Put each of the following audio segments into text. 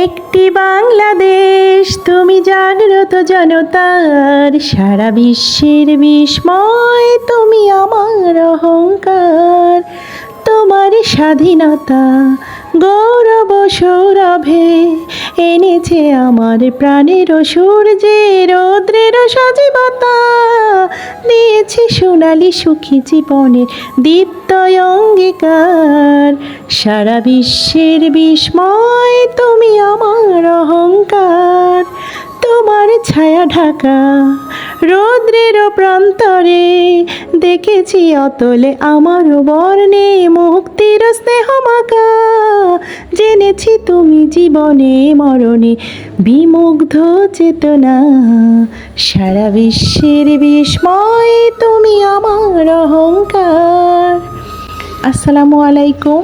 একটি বাংলাদেশ তুমি জাগ্রত জনতার, সারা বিশ্বের বিস্ময় তুমি আমার অহংকার। তোমার স্বাধীনতা গৌরব সৌরভে এনেছে আমার প্রাণের সূর্যে রৌদ্রের সজীবতা, দিয়েছে সোনালি সুখী জীবনের দীপ্ত অঙ্গীকার। সারা বিশ্বের বিস্ময় তুমি আমার অহংকার। তোমার ছায়া ঢাকা রৌদ্রের প্রান্তরে দেখেছি অতলে আমার বর্ণে মুক্তির স্নেহ মাখা। জেনেছি তুমি জীবনে মরণে বিমুগ্ধ চেতনা। সারা বিশ্বের বিস্ময় তুমি আমার অহংকার। আসসালামু আলাইকুম।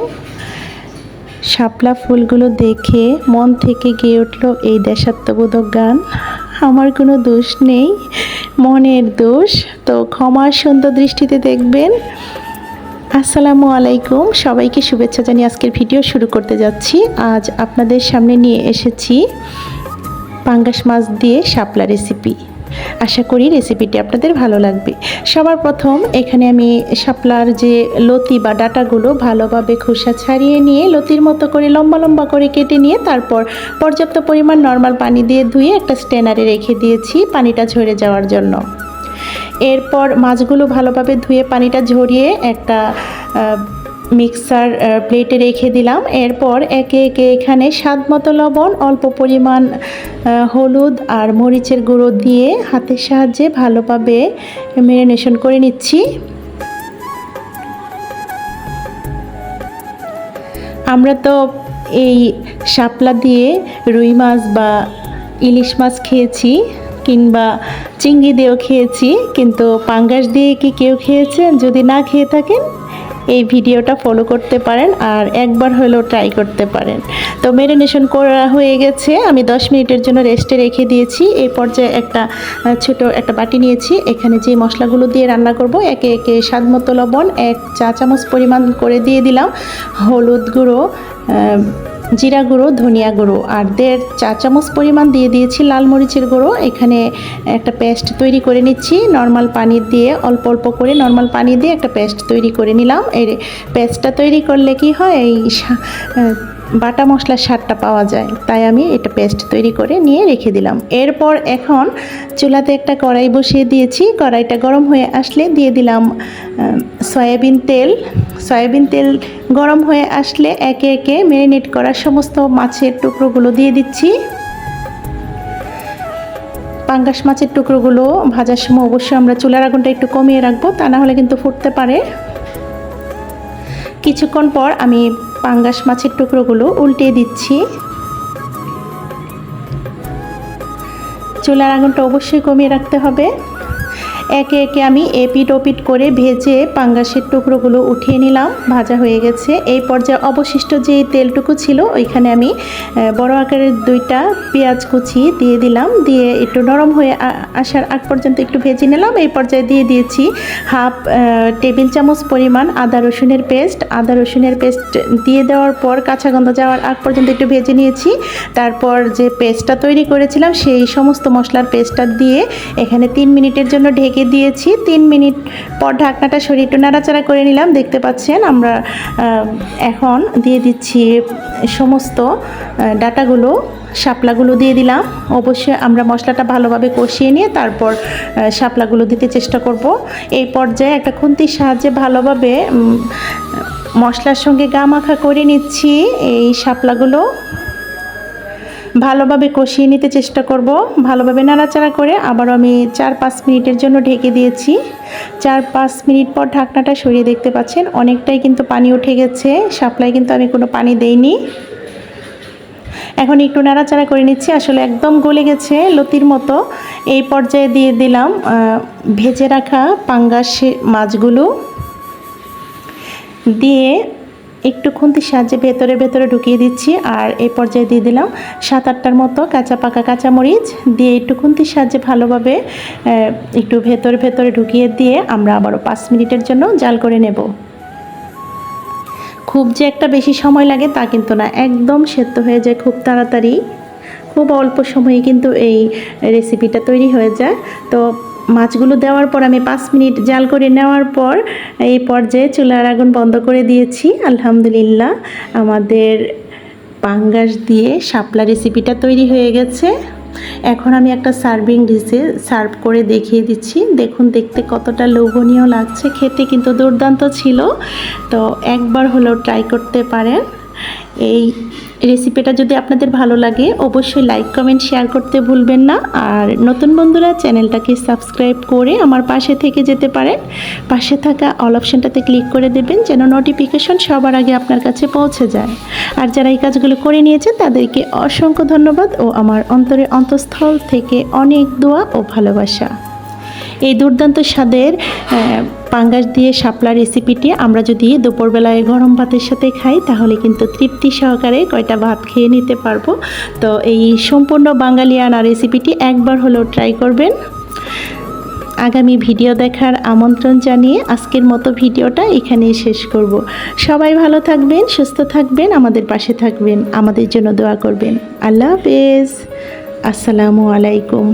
শাপলা ফুলগুলো দেখে মন থেকে গেয়ে উঠল এই দেশাত্মবোধক গান। আমার কোনো দোষ নেই, মনের দোষ, তো ক্ষমার সুন্দর দৃষ্টিতে দেখবেন। আসসালামু আলাইকুম, সবাইকে শুভেচ্ছা জানিয়ে আজকের ভিডিও শুরু করতে যাচ্ছি। আজ আপনাদের সামনে নিয়ে এসেছি পাঙ্গাস মাছ দিয়ে শাপলা রেসিপি। আশা করি রেসিপিটি আপনাদের ভালো লাগবে। সবার প্রথম এখানে আমি শাপলার যে লতি বা ডাঁটাগুলো ভালোভাবে খোসা ছাড়িয়ে নিয়ে লতির মতো করে লম্বা লম্বা করে কেটে নিয়ে তারপর পর্যাপ্ত পরিমাণ নর্মাল পানি দিয়ে ধুয়ে একটা স্ট্রেনারে রেখে দিয়েছি পানিটা ঝরে যাওয়ার জন্য। এরপর মাছগুলো ভালোভাবে ধুয়ে পানিটা ঝরিয়ে একটা মিক্সার প্লেটে রেখে দিলাম। এরপর একে একে এখানে স্বাদ মতো লবণ, অল্প পরিমাণ হলুদ আর মরিচের গুঁড়ো দিয়ে হাতের সাহায্যে ভালোভাবে ম্যারিনেশন করে নিচ্ছি। আমরা তো এই শাপলা দিয়ে রুই মাছ বা ইলিশ মাছ খেয়েছি, কিংবা চিংড়ি দিয়েও খেয়েছি, কিন্তু পাঙ্গাস দিয়ে কি কেউ খেয়েছেন? যদি না খেয়ে থাকেন এই ভিডিওটা ফলো করতে পারেন আর একবার হলেও ট্রাই করতে পারেন। তো ম্যারিনেশন করা হয়ে গেছে, আমি 10 মিনিটের জন্য রেস্টে রেখে দিয়েছি। এই পর্যায়ে ছোট একটা বাটি নিয়েছি, এখানে যে মশলাগুলো দিয়ে রান্না করব একে একে স্বাদ মতো লবণ 1 চা চামচ পরিমাণ করে দিয়ে দিলাম, হলুদ গুঁড়ো, জিরা গুঁড়ো, ধনিয়া গুঁড়ো আর 1.5 চা চামচ পরিমাণ দিয়ে দিয়েছি লাল মরিচের গুঁড়ো। এখানে একটা পেস্ট তৈরি করে নিচ্ছি নর্মাল পানি দিয়ে, অল্প অল্প করে নর্মাল পানি দিয়ে একটা পেস্ট তৈরি করে নিলাম। এই পেস্টটা তৈরি করলে কি হয়, এই বাটা মশলার স্বাদটা পাওয়া যায়, তাই আমি এটা পেস্ট তৈরি করে নিয়ে রেখে দিলাম। এরপর এখন চুলাতে একটা কড়াই বসিয়ে দিয়েছি, কড়াইটা গরম হয়ে আসলে দিয়ে দিলাম সয়াবিন তেল। সয়াবিন তেল গরম হয়ে আসলে একে একে ম্যারিনেট করা সমস্ত মাছের টুকরোগুলো দিয়ে দিচ্ছি। পাঙ্গাস মাছের টুকরোগুলো ভাজার সময় অবশ্যই আমরা চুলার আগুনটা একটু কমিয়ে রাখবো, তা না হলে কিন্তু ফুটতে পারে। কিছুক্ষণ পর আমি পাঙ্গাস মাছের টুকরোগুলো উল্টিয়ে দিচ্ছি। চুলার আগুনটা অবশ্যই কমিয়ে রাখতে হবে। একে একে আমি এপিট ওপিট করে ভেজে পাঙ্গাসের টুকরোগুলো উঠিয়ে নিলাম, ভাজা হয়ে গেছে। এই পর্যায়ে অবশিষ্ট যে তেলটুকু ছিল ওইখানে আমি বড় আকারের 2টা পেঁয়াজ কুচি দিয়ে দিলাম, দিয়ে একটু নরম হয়ে আসার আগ পর্যন্ত একটু ভেজে নিলাম। এই পর্যায়ে দিয়ে দিয়েছি 1/2 টেবিল চামচ পরিমাণ আদা রসুনের পেস্ট। আদা রসুনের পেস্ট দিয়ে দেওয়ার পর কাঁচা গন্ধ যাওয়ার আগ পর্যন্ত একটু ভেজে নিয়েছি। তারপর যে পেস্টটা তৈরি করেছিলাম সেই সমস্ত মশলার পেস্টটা দিয়ে এখানে 3 মিনিটের জন্য ঢেকে দিয়েছি। 3 মিনিট পর ঢাকনাটা সরিয়ে একটু নাড়াচাড়া করে নিলাম। দেখতে পাচ্ছেন আমরা এখন দিয়ে দিচ্ছি সমস্ত ডাটাগুলো, শাপলাগুলো দিয়ে দিলাম। অবশ্যই আমরা মশলাটা ভালোভাবে কষিয়ে নিয়ে তারপর শাপলাগুলো দিতে চেষ্টা করব। এই পর্যায়ে একটা খুন্তির সাহায্যে ভালোভাবে মশলার সঙ্গে গা মাখা করে নিচ্ছি। এই শাপলাগুলো ভালোভাবে কষিয়ে নিতে চেষ্টা করব, ভালোভাবে নাড়াচাড়া করে আবারও আমি 4-5 মিনিটের জন্য ঢেকে দিয়েছি। 4-5 মিনিট পর ঢাকনাটা সরিয়ে দেখতে পাচ্ছেন অনেকটাই কিন্তু পানি উঠে গেছে, শাপলায় কিন্তু আমি কোনো পানি দেইনি। এখন একটু নাড়াচাড়া করে নিচ্ছি, আসলে একদম গলে গেছে লতির মতো। এই পর্যায়ে দিয়ে দিলাম ভেজে রাখা পাঙ্গাস মাছগুলো, দিয়ে একটু খুন্তির সাহায্যে ভেতরে ভেতরে ঢুকিয়ে দিচ্ছি। আর এই পর্যায়ে দিয়ে দিলাম 7-8টার মতো পাকা কাঁচামরিচ, দিয়ে একটু খুন্তির সাহায্যে ভালোভাবে একটু ভেতরে ভেতরে ঢুকিয়ে দিয়ে আমরা আবারও 5 মিনিটের জন্য জাল করে নেব। খুব যে একটা বেশি সময় লাগে তা কিন্তু না, একদম সেদ্ধ হয়ে যায় খুব তাড়াতাড়ি। খুব অল্প সময়ে কিন্তু এই রেসিপিটা তৈরি হয়ে যায়। তো মাছগুলো দেওয়ার পর আমি 5 মিনিট জাল করে নেওয়ার পর এই পর্যায়ে চুলার আগুন বন্ধ করে দিয়েছি। আলহামদুলিল্লাহ, আমাদের পাঙ্গাস দিয়ে শাপলা রেসিপিটা তৈরি হয়ে গেছে। এখন আমি একটা সার্ভিং ডিশে সার্ভ করে দেখিয়ে দিচ্ছি। দেখুন দেখতে কতটা লোভনীয় লাগছে, খেতে কিন্তু দুর্দান্ত ছিল। তো একবার হলেও ট্রাই করতে পারেন। এই রেসিপিটা যদি আপনাদের ভালো লাগে অবশ্যই লাইক কমেন্ট শেয়ার করতে ভুলবেন না। আর নতুন বন্ধুরা চ্যানেলটাকে সাবস্ক্রাইব করে আমার পাশে থেকে যেতে পারেন। পাশে থাকা অল অপশনটাতে ক্লিক করে দেবেন যেন নোটিফিকেশন সবার আগে আপনার কাছে পৌঁছে যায়। আর যারা এই কাজগুলো করে নিয়েছে তাদেরকে অসংখ্য ধন্যবাদ ও আমার অন্তরের অন্তঃস্থল থেকে অনেক দোয়া ও ভালোবাসা। এই দুর্দান্ত স্বাদের পাঙ্গাস দিয়ে শাপলা রেসিপিটি আমরা যদি দুপুরবেলায় গরম ভাতের সাথে খাই তাহলে কিন্তু তৃপ্তি সহকারে কয়টা ভাত খেয়ে নিতে পারবো। তো এই সম্পূর্ণ বাঙালিয়ানা রেসিপিটি একবার হলেও ট্রাই করবেন। আগামী ভিডিও দেখার আমন্ত্রণ জানিয়ে আজকের মতো ভিডিওটা এখানেই শেষ করব। সবাই ভালো থাকবেন, সুস্থ থাকবেন, আমাদের পাশে থাকবেন, আমাদের জন্য দোয়া করবেন। আল্লাহ হাফেজ, আসসালামু আলাইকুম।